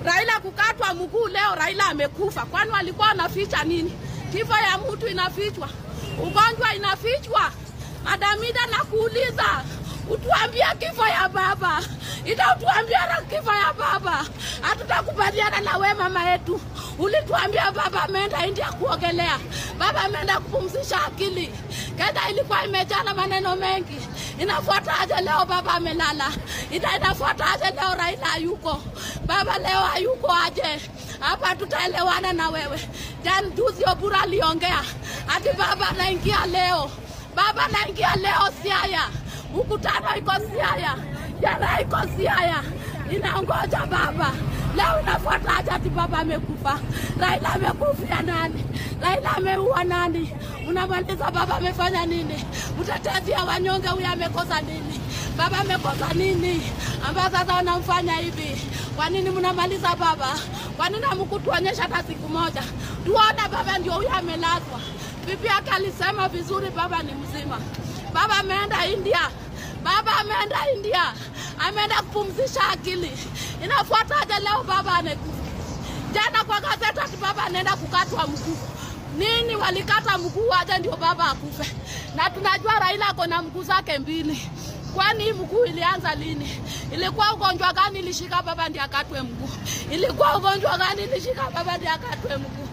Raila kukatwa mguu leo, Raila amekufa. Kwani walikuwa wanaficha nini? Kifo ya mtu inafichwa, ugonjwa inafichwa. Madamida na kuuliza, utuambia kifo ya baba. Utuambia na kifo ya baba. Hatutakubaliana na wewe mama yetu. Ulituambia baba ameenda India kuogelea. Baba ameenda kupumzisha akili. Kenya ilikuwa imejaa maneno mengi. Inafuata aje leo baba amelala? Inafuata aje leo Raila hayuko? Baba leo hayuko aje? Hapa tutaelewana na wewe. Jana juzi Obura aliongea ati baba anaingia leo. Baba anaingia leo Siaya. Mkutano iko Siaya. Jana iko Siaya. Inaongoja baba. Leo inafuata aje ati baba amekufa? Raila amekufia nani? Raila ameua nani? Unamaliza baba amefanya nini? Mtetezi wa wanyonge huyu amekosa nini? Baba amekosa nini? Ambao sasa wanamfanya hivi. Kwa nini mnamaliza baba? Kwa nini hamkutuonyesha hata siku moja? Tuone baba ndio huyu amelazwa. Bibi yake alisema vizuri baba ni mzima. Baba ameenda India. Baba ameenda India. Ameenda kupumzisha akili. Inafuata aje leo baba amekufa? Jana kwa gazeti ati baba anaenda kukatwa mguu. Nini walikata mguu aje ndio baba akufe? Na tunajua Raila ako na mguu zake mbili. Kwani mguu ilianza lini? Ilikuwa ugonjwa gani ilishika baba ndiye akatwe mguu? Ilikuwa ugonjwa gani ilishika baba ndiye akatwe mguu?